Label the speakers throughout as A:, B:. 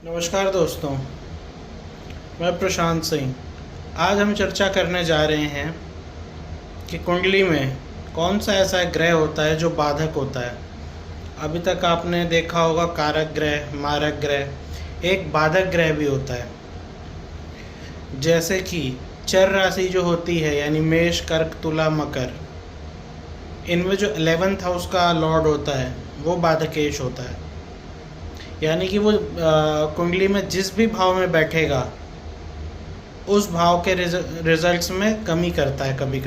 A: नमस्कार दोस्तों, मैं प्रशांत सिंह। आज हम चर्चा करने जा रहे हैं कि कुंडली में कौन सा ऐसा ग्रह होता है जो बाधक होता है। अभी तक आपने देखा होगा कारक ग्रह, मारक ग्रह, एक बाधक ग्रह भी होता है। जैसे कि चर राशि जो होती है यानी मेष, कर्क, तुला, मकर, इनमें जो 11th हाउस का लॉर्ड होता है वो बाधकेश होता है। यानी कि वो कुंडली में जिस भी भाव में बैठेगा उस भाव के रिजल्ट्स में कमी करता है। कभी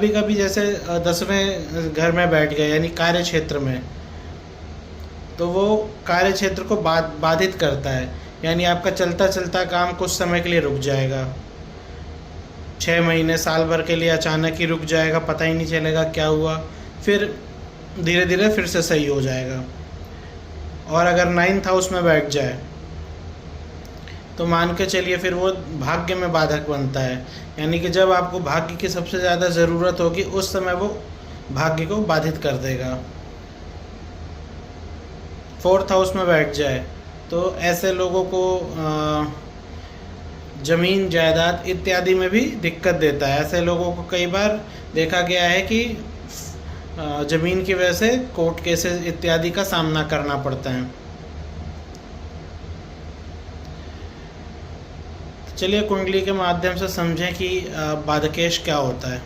A: कभी जैसे 10वें घर में बैठ गए यानी कार्य क्षेत्र में, तो वो कार्य क्षेत्र को बाधित करता है। यानी आपका चलता चलता काम कुछ समय के लिए रुक जाएगा, 6 महीने, साल भर के लिए अचानक ही रुक जाएगा, पता ही नहीं चलेगा क्या हुआ, फिर धीरे धीरे फिर से सही हो जाएगा। और अगर 9th हाउस में बैठ जाए तो मान के चलिए फिर वो भाग्य में बाधक बनता है। यानी कि जब आपको भाग्य की सबसे ज़्यादा ज़रूरत होगी उस समय वो भाग्य को बाधित कर देगा। 4th हाउस में बैठ जाए तो ऐसे लोगों को ज़मीन, जायदाद इत्यादि में भी दिक्कत देता है। ऐसे लोगों को कई बार देखा गया है कि ज़मीन की वजह से कोर्ट केसेस इत्यादि का सामना करना पड़ता है। चलिए कुंडली के माध्यम से समझें कि बाधकेश क्या होता है।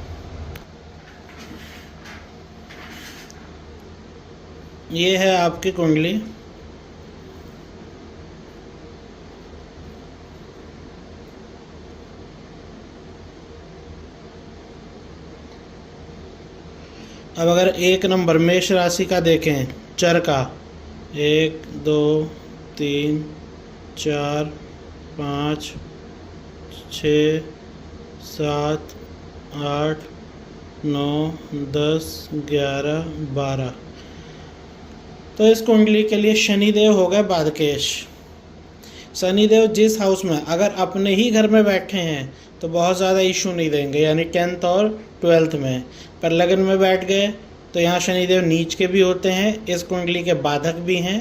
A: ये है आपकी कुंडली। अब अगर 1 नंबर मेष राशि का देखें, चर का 1 2 3 4 5 6 7 8 9 10 11 12, तो इस कुंडली के लिए शनिदेव हो गए बाधकेश। शनिदेव जिस हाउस में अगर अपने ही घर में बैठे हैं तो बहुत ज़्यादा इशू नहीं देंगे, यानी 10th और 12th में, पर लगन में बैठ गए तो यहाँ शनिदेव नीच के भी होते हैं, इस कुंडली के बाधक भी हैं।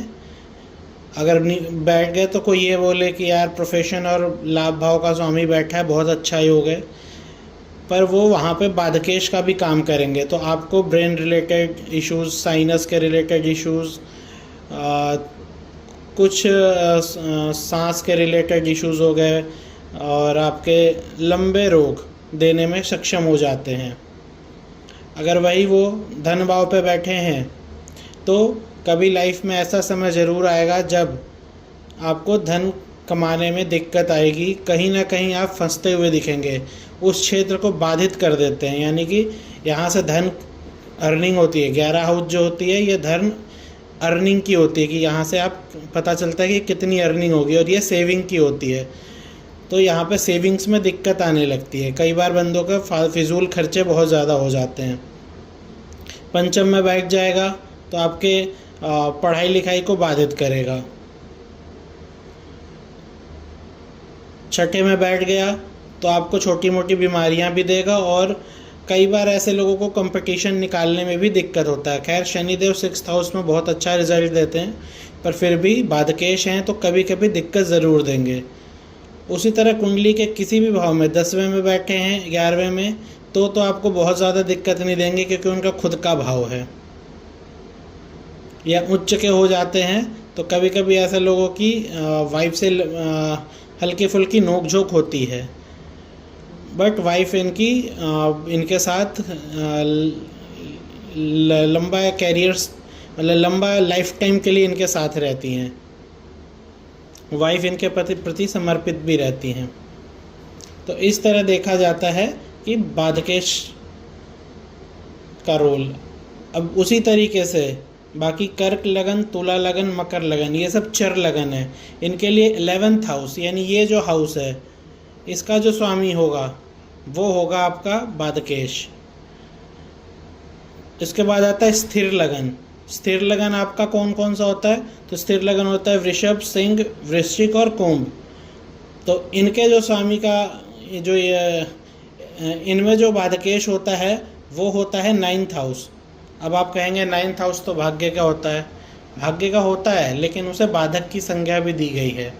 A: अगर बैठ गए तो कोई ये बोले कि यार प्रोफेशन और लाभ भाव का स्वामी बैठा है, बहुत अच्छा ही हो गए, पर वो वहाँ पे बाधकेश का भी काम करेंगे। तो आपको ब्रेन रिलेटेड इश्यूज़, साइनस के रिलेटेड इश्यूज़, कुछ सांस के रिलेटेड इश्यूज़ हो गए, और आपके लंबे रोग देने में सक्षम हो जाते हैं। अगर वही वो धन भाव पे बैठे हैं तो कभी लाइफ में ऐसा समय ज़रूर आएगा जब आपको धन कमाने में दिक्कत आएगी, कहीं ना कहीं आप फंसते हुए दिखेंगे। उस क्षेत्र को बाधित कर देते हैं, यानी कि यहाँ से धन अर्निंग होती है। 11 हाउस जो होती है ये धन अर्निंग की होती है, कि यहाँ से आप पता चलता है कि कितनी अर्निंग होगी, और ये सेविंग की होती है। तो यहाँ पे सेविंग्स में दिक्कत आने लगती है। कई बार बंदों के फिजूल खर्चे बहुत ज़्यादा हो जाते हैं। पंचम में बैठ जाएगा तो आपके पढ़ाई लिखाई को बाधित करेगा। छठे में बैठ गया तो आपको छोटी मोटी बीमारियां भी देगा, और कई बार ऐसे लोगों को कंपटीशन निकालने में भी दिक्कत होता है। खैर शनिदेव 6th हाउस में बहुत अच्छा रिजल्ट देते हैं, पर फिर भी बाधकेश हैं तो कभी कभी दिक्कत ज़रूर देंगे। उसी तरह कुंडली के किसी भी भाव में 10वें में बैठे हैं, 11वें में, तो आपको बहुत ज़्यादा दिक्कत नहीं देंगे, क्योंकि उनका खुद का भाव है, या उच्च के हो जाते हैं। तो कभी कभी ऐसे लोगों की वाइफ से हल्की फुल्की नोक झोंक होती है, बट वाइफ इनके साथ लंबा कैरियर्स, मतलब लंबा लाइफ टाइम के लिए इनके साथ रहती हैं। वाइफ इनके प्रति समर्पित भी रहती हैं। तो इस तरह देखा जाता है कि बाधकेश का रोल। अब उसी तरीके से बाकी कर्क लगन, तुला लगन, मकर लगन, ये सब चर लगन है। इनके लिए 11th हाउस, यानी ये जो हाउस है इसका जो स्वामी होगा वो होगा आपका बाधकेश। इसके बाद आता है स्थिर लगन। स्थिर लगन आपका कौन कौन सा होता है? तो स्थिर लगन होता है वृषभ, सिंह, वृश्चिक और कुंभ। तो इनके जो स्वामी का जो ये इनमें जो बाधकेश होता है वो होता है 9th हाउस। अब आप कहेंगे 9th हाउस तो भाग्य का होता है, भाग्य का होता है, लेकिन उसे बाधक की संज्ञा भी दी गई है।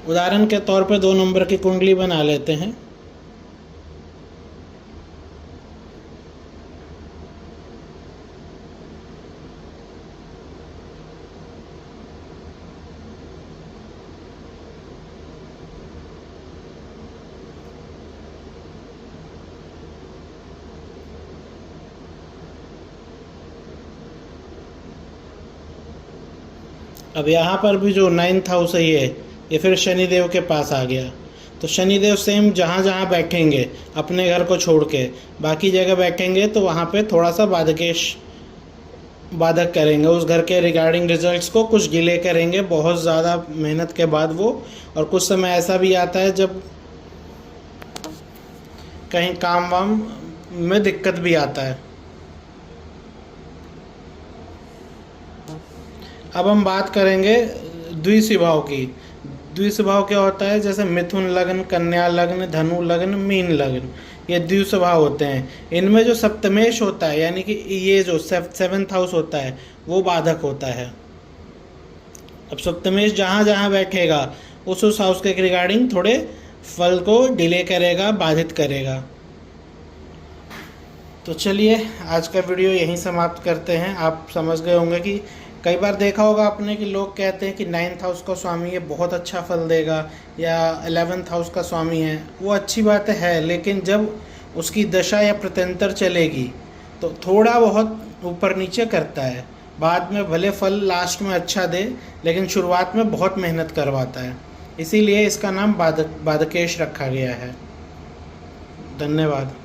A: उदाहरण के तौर पे 2 नंबर की कुंडली बना लेते हैं। अब यहाँ पर भी जो 9th हाउस है ये फिर शनिदेव के पास आ गया। तो शनिदेव सेम जहाँ जहाँ बैठेंगे अपने घर को छोड़ के बाकी जगह बैठेंगे तो वहाँ पे थोड़ा सा बाधक करेंगे, उस घर के रिगार्डिंग रिजल्ट्स को कुछ डिले करेंगे बहुत ज़्यादा मेहनत के बाद वो। और कुछ समय ऐसा भी आता है जब कहीं काम वाम में दिक्कत भी आता है। अब हम बात करेंगे द्विस्वभाव की। द्विस्वभाव क्या होता है? जैसे मिथुन लग्न, कन्या लग्न, धनु लग्न, मीन लग्न, ये द्विस्वभाव होते हैं। इनमें जो सप्तमेश होता है यानी कि ये जो 7th हाउस होता है वो बाधक होता है। अब सप्तमेश जहाँ जहाँ बैठेगा उस हाउस के रिगार्डिंग थोड़े फल को डिले करेगा, बाधित करेगा। तो चलिए आज का वीडियो यहीं समाप्त करते हैं। आप समझ गए होंगे कि कई बार देखा होगा आपने कि लोग कहते हैं कि 9th हाउस का स्वामी है बहुत अच्छा फल देगा, या 11th हाउस का स्वामी है। वो अच्छी बात है, लेकिन जब उसकी दशा या प्रत्यंतर चलेगी तो थोड़ा बहुत ऊपर नीचे करता है। बाद में भले फल लास्ट में अच्छा दे, लेकिन शुरुआत में बहुत मेहनत करवाता है। इसीलिए इसका नाम बाधकेश रखा गया है। धन्यवाद।